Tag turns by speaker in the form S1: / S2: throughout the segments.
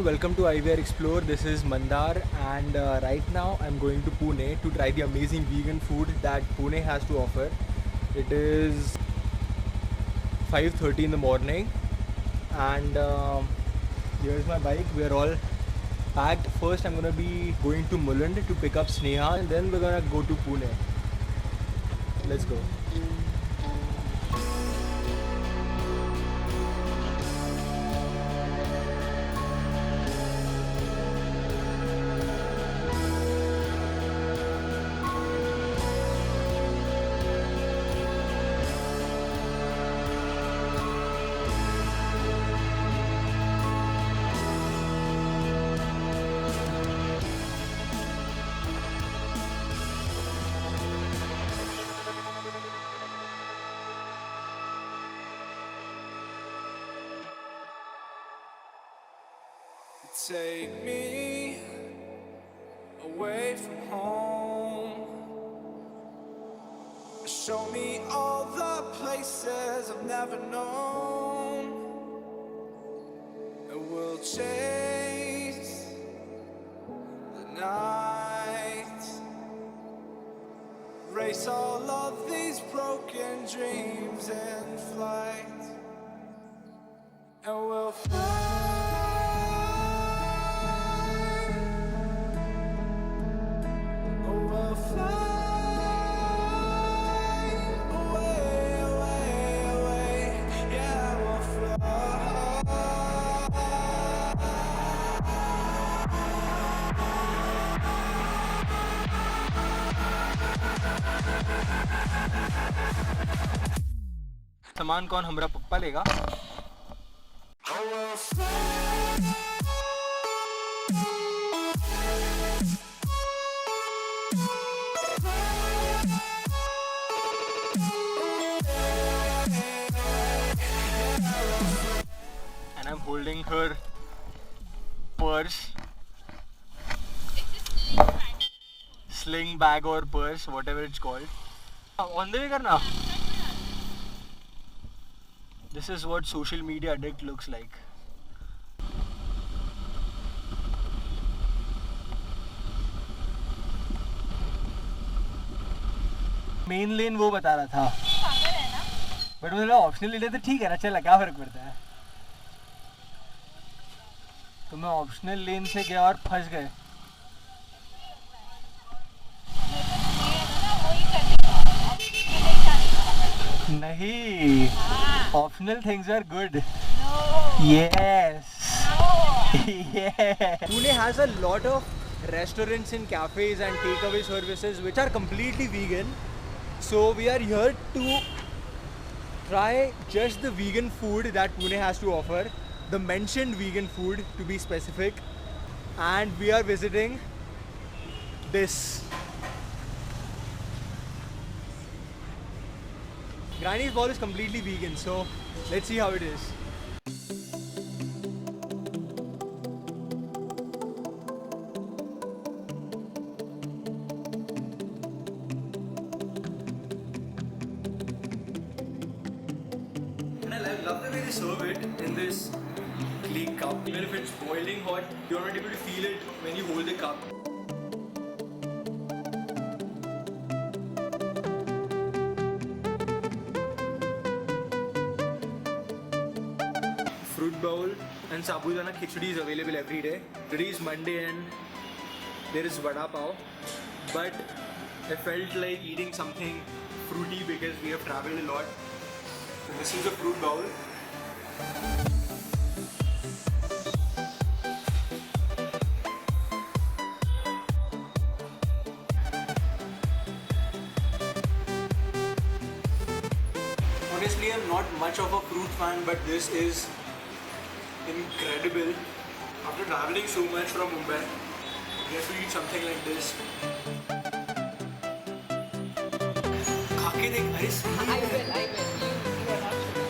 S1: Welcome to IVR Explore. This is Mandar, and right now I'm going to Pune to try the amazing vegan food that Pune has to offer. It is 5:30 in the morning, and here's my bike. We're all packed. First, I'm gonna be going to Mulund to pick up Sneha, and then we're gonna go to Pune. Let's go.
S2: Take me away from home. Show me all the places I've never known. And we'll chase the night. Race all of these broken dreams in flight. And we'll fly.
S1: सामान कौन हमरा पप्पा लेगा? And I'm holding her purse, sling bag or purse, whatever it's called. On the way karna. This is what social media addict looks like. Main lane वो बता रहा था, but मुझे optional ले लेते ठीक है ना, चला क्या फर्क पड़ता है। तो मैं ऑप्शनल लेन से गया और फंस गए। नहीं, optional things are good. No. Yes. No. Yeah. Pune has a lot of restaurants and cafes and takeaway services which are completely vegan. So we are here to try just the vegan food that Pune has to offer. The mentioned vegan food, to be specific. And we are visiting this. Granny's Ball is completely vegan, so let's see how it is. And I love the way they serve it in this clay cup. Even if it's boiling hot, you're not able to feel it when you hold the cup. Fruit bowl and sabudana khichdi is available every day. Today is Monday and there is vada pav, but I felt like eating something fruity because we have traveled a lot. So this is a fruit bowl. Honestly, I'm not much of a fruit fan, but this is incredible. After traveling so much from Mumbai, we have to eat something like this. Khake dekh, very sweet.
S3: I will. You are not sure.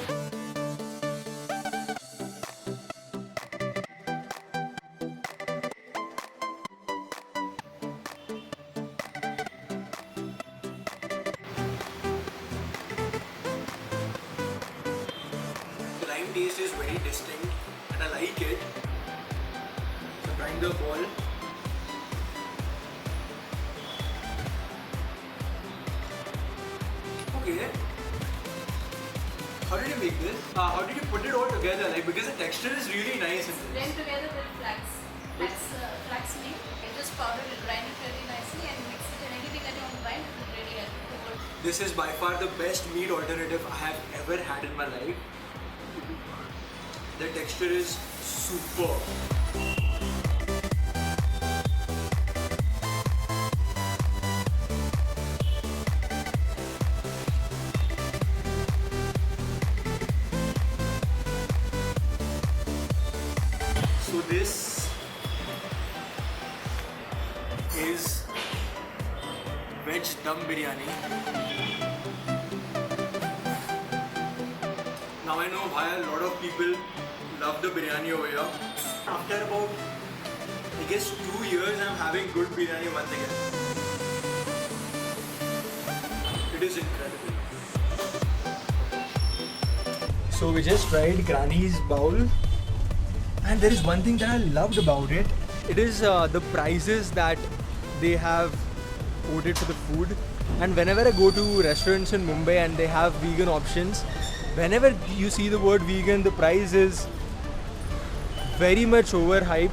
S1: The lime taste is very distinct and I like it. trying the ball. Okay. How did you make this? How did you put it all together? Like, because the texture is really nice.
S3: Blend together with flax meat. You just powder it, grind it very nicely and mix it in anything that you want to grind. It will really help you to work.
S1: This is by far the best meat alternative I have ever had in my life. The texture is superb. So this is veg dum biryani. Now I know why a lot of people love the biryani over here. After about, I guess, 2 years, I'm having good biryani once again. It is incredible. So we just tried Granny's bowl, and there is one thing that I loved about it. It is the prices that they have quoted for the food. And whenever I go to restaurants in Mumbai and they have vegan options, whenever you see the word vegan, the price is very much overhyped.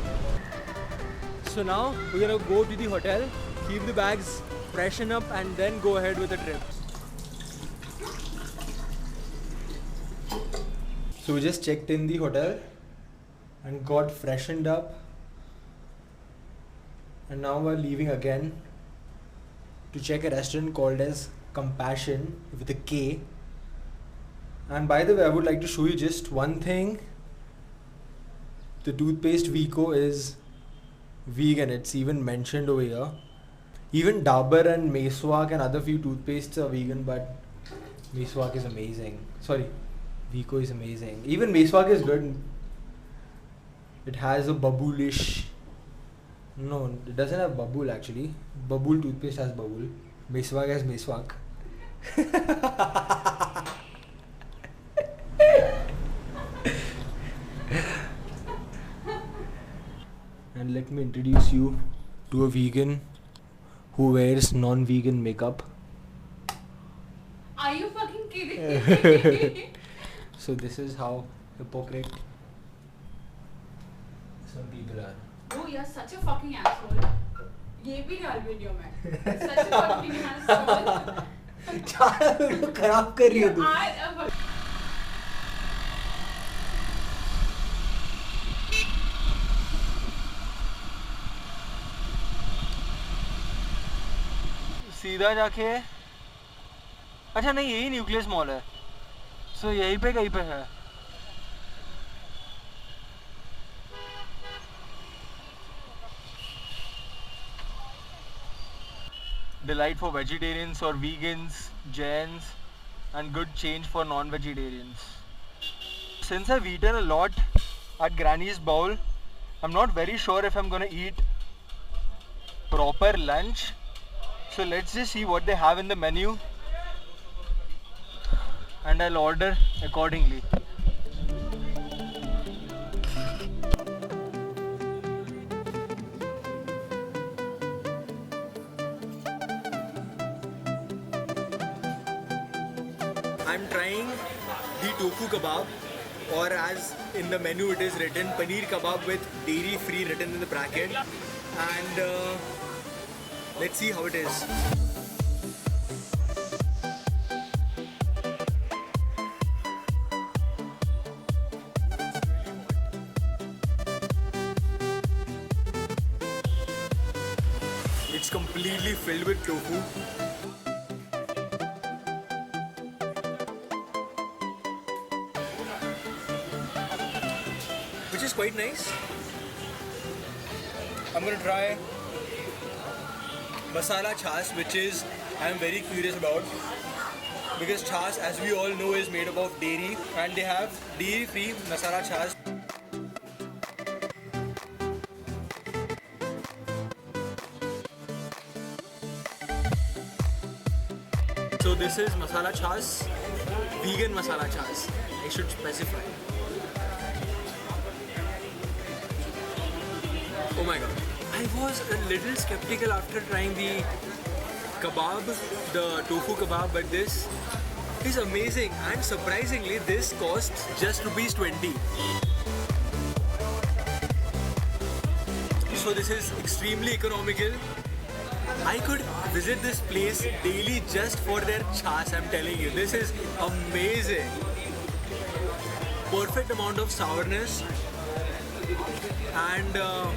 S1: So now we're gonna go to the hotel, keep the bags, freshen up, and then go ahead with the trip. So we just checked in the hotel and got freshened up, and now we're leaving again to check a restaurant called as Compassion with a K. And by the way, I would like to show you just one thing. The toothpaste Vico is vegan. It's even mentioned over here. Even Dabur and Meswak and other few toothpastes are vegan, but Meswak is amazing. Sorry, Vico is amazing. Even Meswak is good. It has a baboolish. No, it doesn't have babool actually. Babool toothpaste has babool. Meswak has Meswak. And let me introduce you to a vegan who wears non-vegan makeup.
S3: Are you fucking kidding?
S1: So this is how hypocrite some people are.
S3: Oh, you're such a fucking asshole. ये भी डाल video में. Such a fucking asshole.
S1: खराब कर रही हो तू. सीधा जाके, अच्छा नहीं, यही न्यूक्लियस मॉल है. सो यहीं पे कहीं पे है. Delight for vegetarians or vegans, Jains, and good change for non-vegetarians. Since I've eaten a lot at Granny's Bowl, I'm not very sure if I'm gonna eat proper lunch. So let's just see what they have in the menu, and I'll order accordingly. I'm trying the tofu kebab, or as in the menu it is written, paneer kebab with dairy free written in the bracket, and let's see how it is. It's completely filled with tofu. Which is quite nice. I'm gonna try masala chas, which is I'm very curious about, because chas, as we all know, is made up of dairy, and they have dairy free masala chas. So this is masala chas, vegan masala chas, I should specify. Oh my god. I was a little skeptical after trying the kebab, the tofu kebab, but this is amazing, and surprisingly this costs just ₹20. So this is extremely economical. I could visit this place daily just for their chas, I'm telling you. This is amazing. Perfect amount of sourness. And oh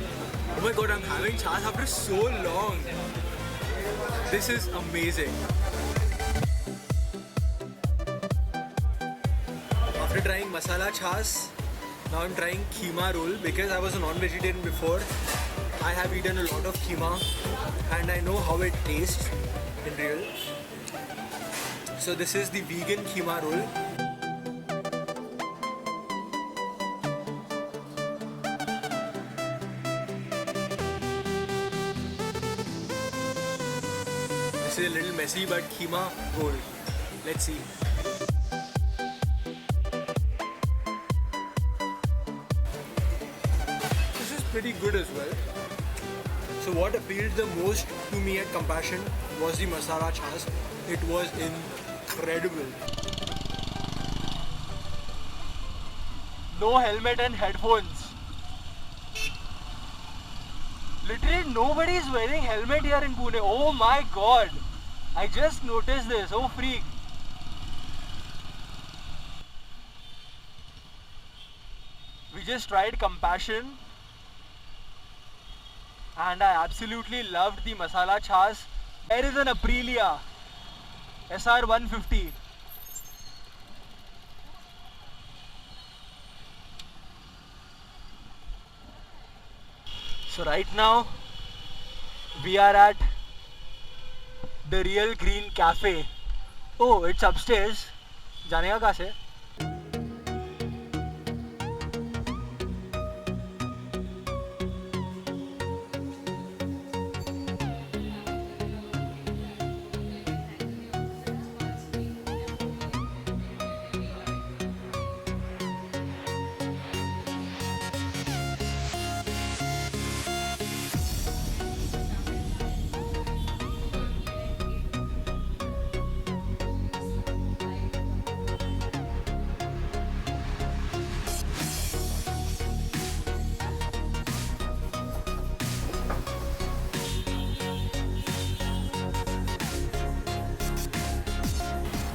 S1: my god, I'm having chas after so long. This is amazing. After trying masala chas, now I'm trying keema roll because I was a non-vegetarian before. I have eaten a lot of keema and I know how it tastes in real. So this is the vegan keema roll. This is a little messy, but keema roll. Let's see. This is pretty good as well. So what appealed the most to me at Compassion was the masala chas. It was incredible. No helmet and headphones. Literally nobody is wearing helmet here in Pune. Oh my god. I just noticed this. Oh freak. We just tried Compassion. And I absolutely loved the masala chas. There is an Aprilia SR 150. So right now we are at the Real Green Cafe. Oh, it's upstairs. जाने का कहाँ से?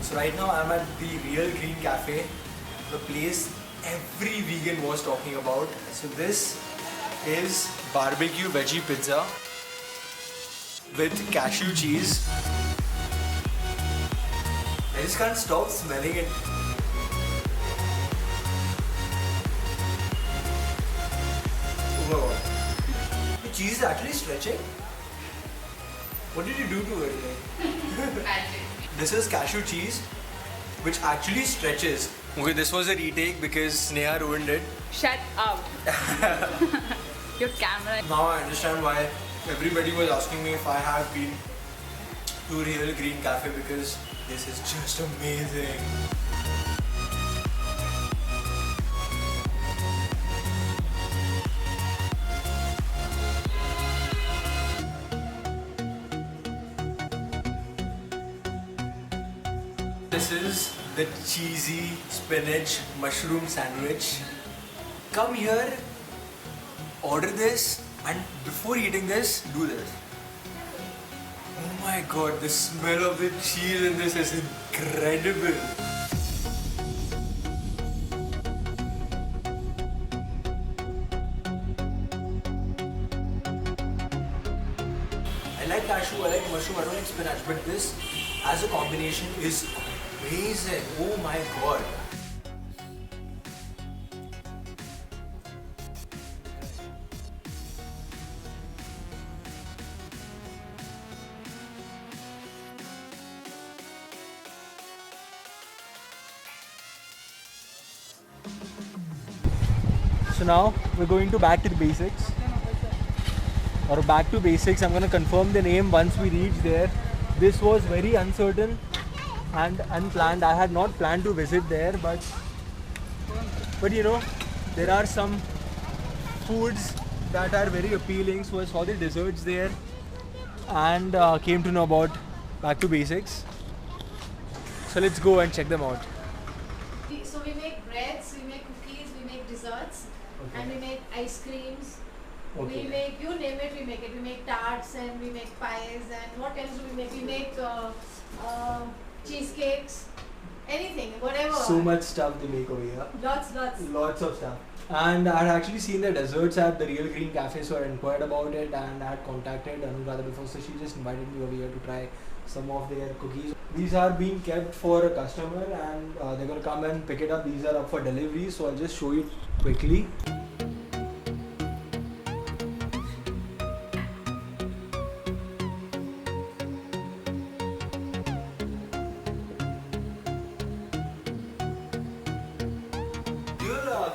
S1: So right now I'm at the Real Green Cafe, the place every vegan was talking about. So this is barbecue veggie pizza with cashew cheese. I just can't stop smelling it. Oh my god. The cheese is actually stretching. What did you do to it?
S3: Magic.
S1: This is cashew cheese, which actually stretches. Okay, this was a retake because Sneha ruined it.
S3: Shut up. Your camera.
S1: Now I understand why everybody was asking me if I have been to Real Green Cafe, because this is just amazing. This is the cheesy spinach mushroom sandwich. Come here, order this, and before eating this, do this. Oh my god, the smell of the cheese in this is incredible. I like cashew, I like mushroom, I don't like spinach, but this as a combination is amazing. Oh my god. So now we're going to back to the basics. Or back to basics. I'm going to confirm the name once we reach there. This was very uncertain and unplanned. I had not planned to visit there, but you know, there are some foods that are very appealing. So I saw the desserts there and came to know about Back to Basics. So let's go and check them out.
S3: So we make breads, we make cookies, we make desserts, and we make ice creams.
S1: Okay.
S3: We make, you name it, we make it. We make tarts and we make pies and what else do we make? We make cheesecakes, anything, whatever.
S1: So much stuff they make over here.
S3: Lots.
S1: Lots of stuff. And I had actually seen the desserts at the Real Green Cafe, so I inquired about it and I had contacted Anuradha before, so she just invited me over here to try some of their cookies. These are being kept for a customer and they're going to come and pick it up. These are up for delivery, so I'll just show you quickly.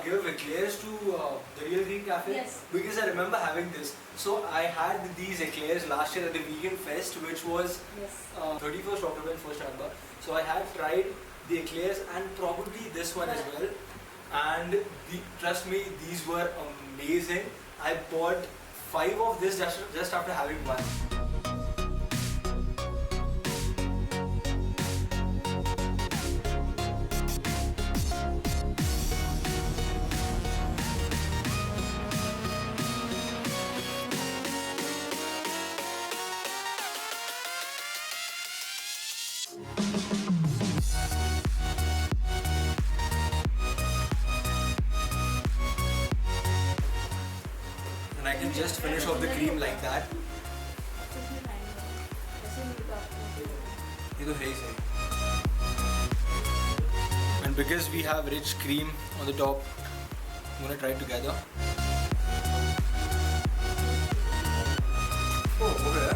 S1: Give eclairs to the Real Green Cafe?
S3: Yes.
S1: Because I remember having this. So I had these eclairs last year at the Vegan Fest, which was 31st October and 1st November. So I had tried the eclairs and probably this one as well. And trust me, these were amazing. I bought 5 of this just after having one. And I can just finish off the cream like that. ये तो है ही सही. And because we have rich cream on the top, I'm gonna try it together. Oh, okay.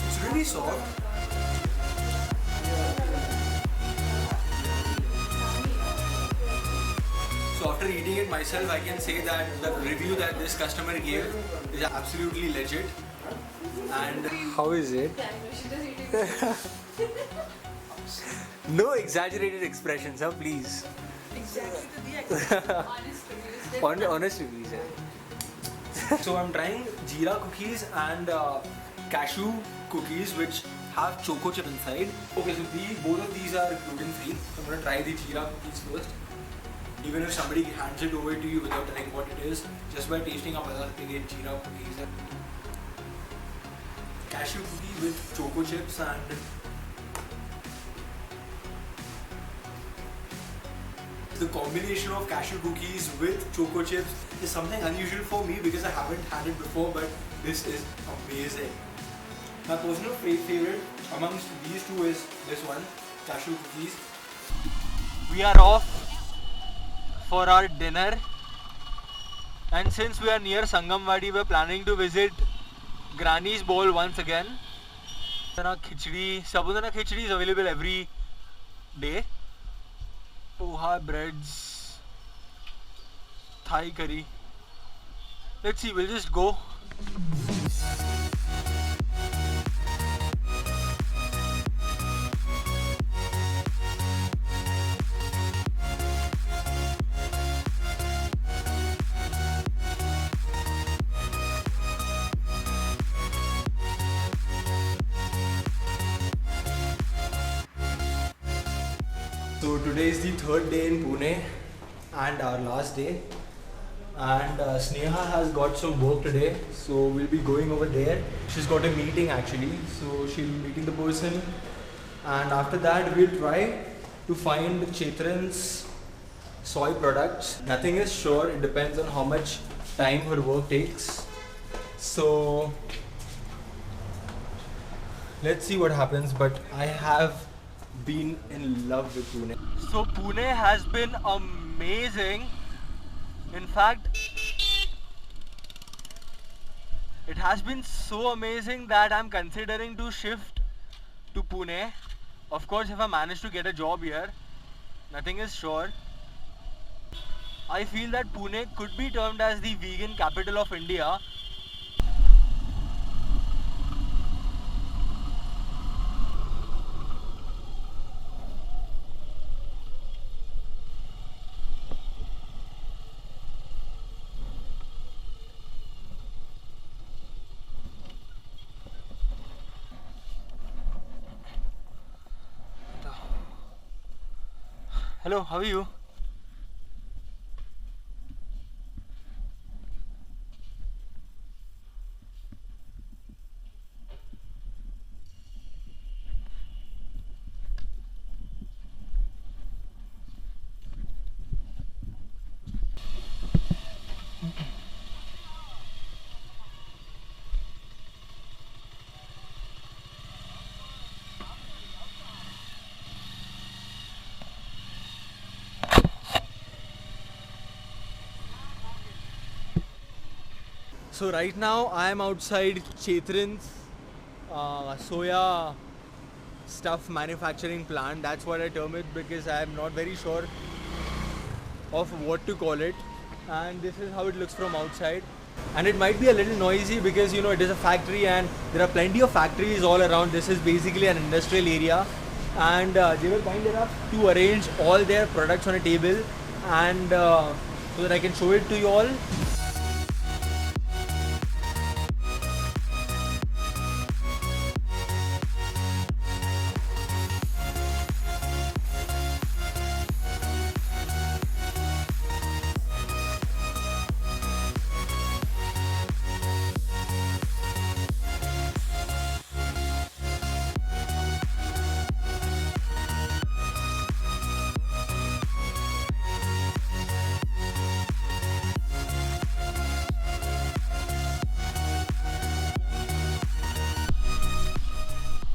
S1: It's really soft. So after eating it myself, I can say that the review that this customer gave is absolutely legit. And how is it? No exaggerated expressions, huh? Please.
S3: Exactly to the extent.
S1: Honest reviews. So I'm trying jeera cookies and cashew cookies, which have choco chip inside. Okay, so both of these are gluten free. So I'm gonna try the jeera cookies first. Even if somebody hands it over to you without telling what it is, just by tasting up other things, jeera cookies. Cashew cookie with choco chips and the combination of cashew cookies with choco chips is something unusual for me because I haven't had it before, but this is amazing. My personal favorite amongst these two is this one, cashew cookies. We are off for our dinner, and since we are near Sangamwadi, we are planning to visit Granny's Bowl once again. Sabudana khichdi is available every day. Poha, breads, Thai curry. Let's see, we'll just go. So today is the third day in Pune and our last day, and Sneha has got some work today, so we'll be going over there. She's got a meeting actually, so she'll be meeting the person, and after that we'll try to find Chetran's soy products. Nothing is sure, it depends on how much time her work takes, so let's see what happens. But I have been in love with Pune. So Pune has been amazing. In fact, it has been so amazing that I'm considering to shift to Pune. Of course, if I manage to get a job here, nothing is sure. I feel that Pune could be termed as the vegan capital of India. Hello, how are you? So right now I am outside Chetrin's soya stuff manufacturing plant. That's what I term it because I am not very sure of what to call it. And this is how it looks from outside. And it might be a little noisy because it is a factory and there are plenty of factories all around. This is basically an industrial area, and they were kind enough to arrange all their products on a table, and so that I can show it to you all.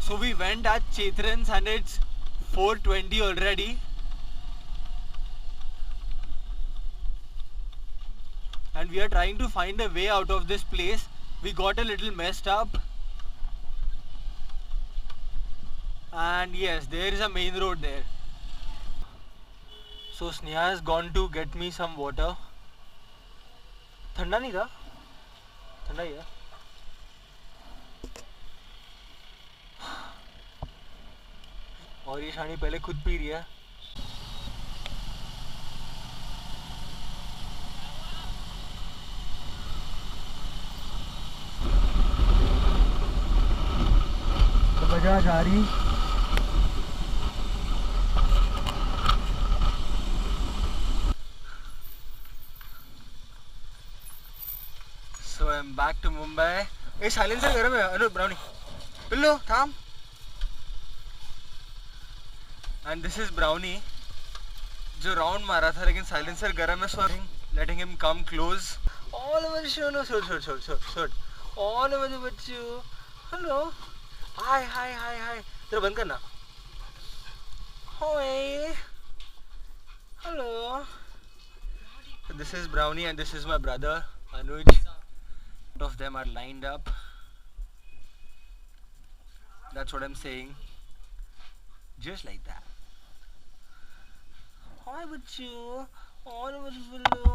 S1: So we went at Chetrin's and it's 4:20 already. And we are trying to find a way out of this place. We got a little messed up. And yes, there is a main road there. So Sneha has gone to get me some water. ठंडा नहीं था? ठंडा ही है. और ये शानी पहले खुद P रही है. तो बजा जा रही. So I'm back to Mumbai. A silencer गरम है. अनु ब्राउनी. पिल्लो थाम. And this is Brownie, जो राउंड मारा था लेकिन साइलेंसर गरम है. So letting him come close. All over the show, no, short. All over the Bachchu. Hello. Hi. तेरा बंद करना. Hi. Hello. So this is Brownie and this is my brother Anuj. Both of them are lined up. That's what I'm saying. Just like that. Hi, Bachu. All of us will.